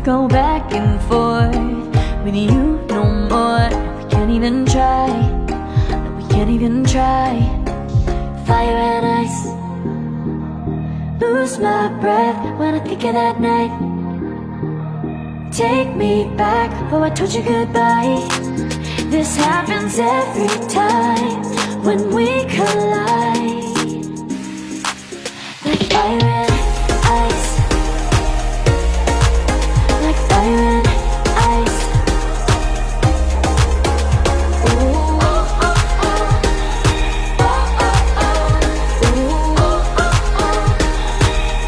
go back and forth with you no more. We can't even try, no, we can't even try. Fire and ice, lose my breath when I think of that night. Take me back, oh I told you goodbye. This happens every time when we collide. Like fire and ice, like fire and ice. Ooh, oh, oh, oh. Oh, oh, oh. Ooh, oh, oh, oh.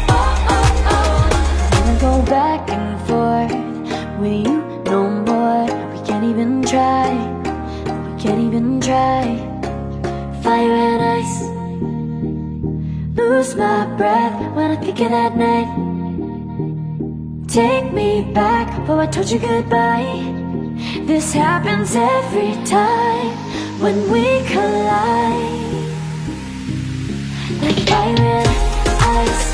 Oh, oh, oh. I wanna go back and forth with you no more. We can't even try, we can't even try. Fire and ice, lose my breath when I think of that night. Take me back, oh I told you goodbye. This happens every time when we collide. Like fire and ice.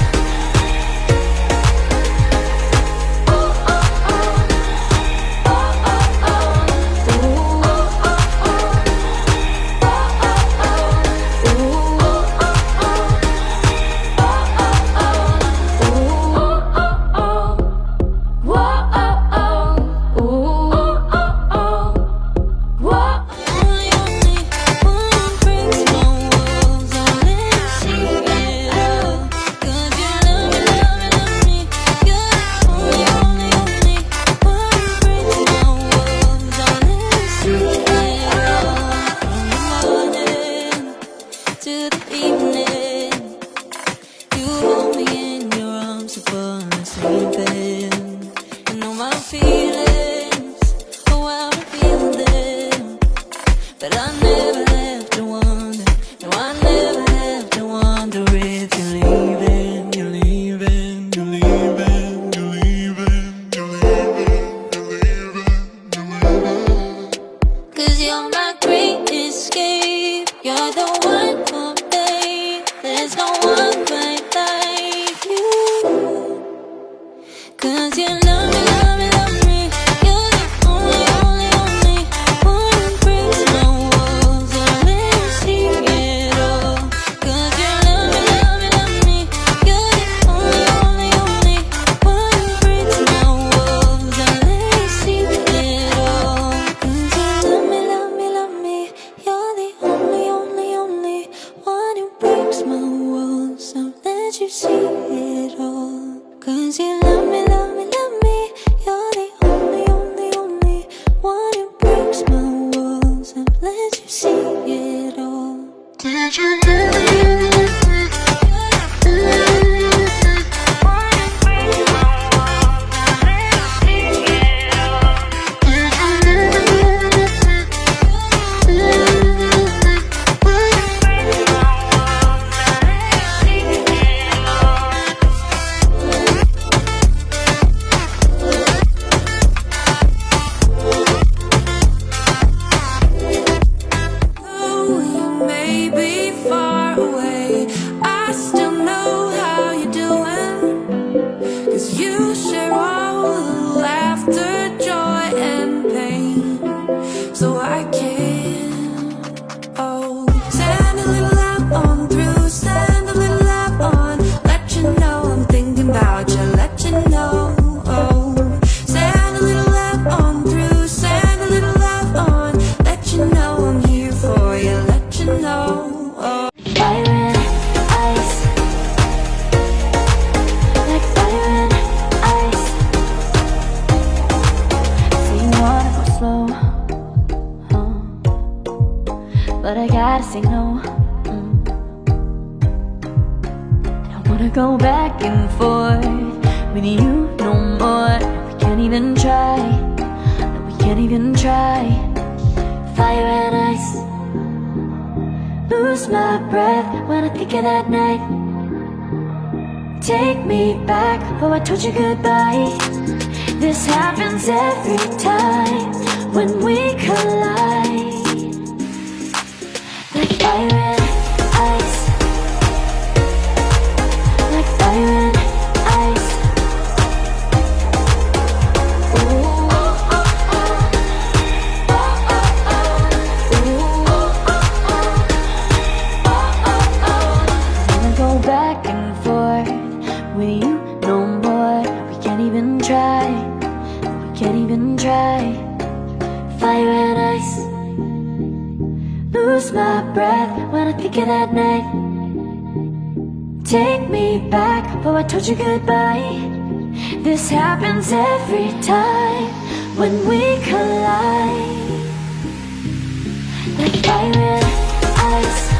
But I gotta say no. I don't wanna go back and forth with you no more. We can't even try, no, we can't even try. Fire and ice, lose my breath when I think of that night. Take me back, oh I told you goodbye. This happens every time when we collide. Like fire and ice, like fire and ice. breath when I think of that night. Take me back before I told you goodbye. This happens every time when we collide. Like fire and ice.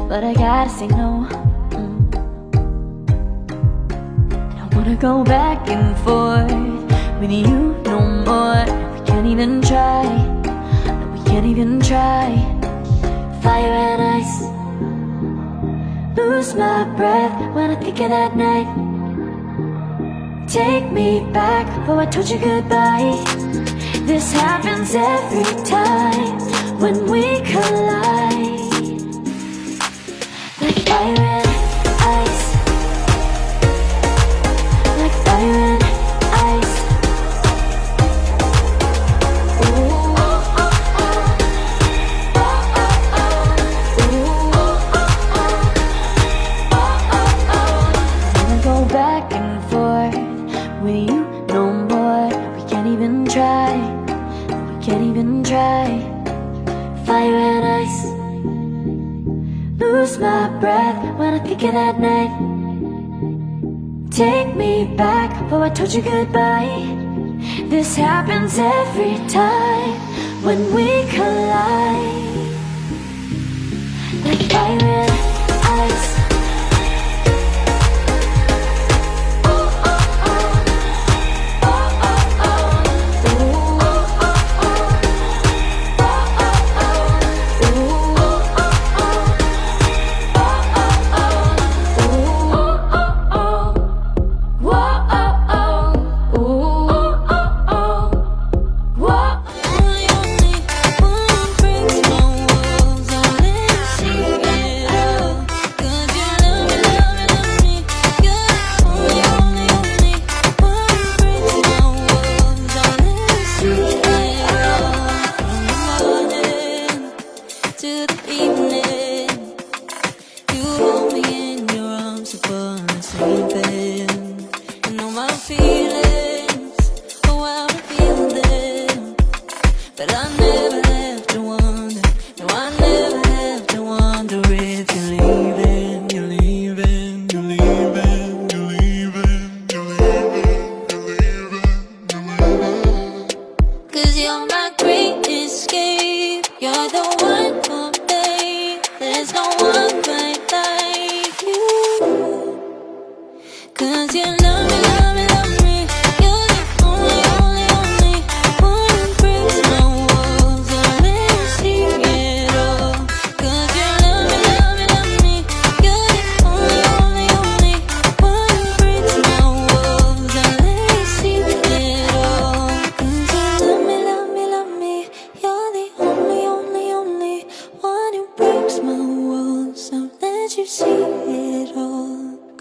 But I gotta say no. I don't wanna go back and forth with you no more. We can't even try. No, we can't even try. Fire and ice. Lose my breath when I think of that night. Take me back before I told you goodbye. This happens every time when we collide. Like fire and ice. Like fire and ice. Ooh. I wanna go back and forth with you no more. We can't even try. We can't even try. Fire and ice. Lose my breath when I think of that night. Take me back before I told you goodbye. This happens every time when we collide. Like fire and ice.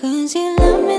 'Cause you love me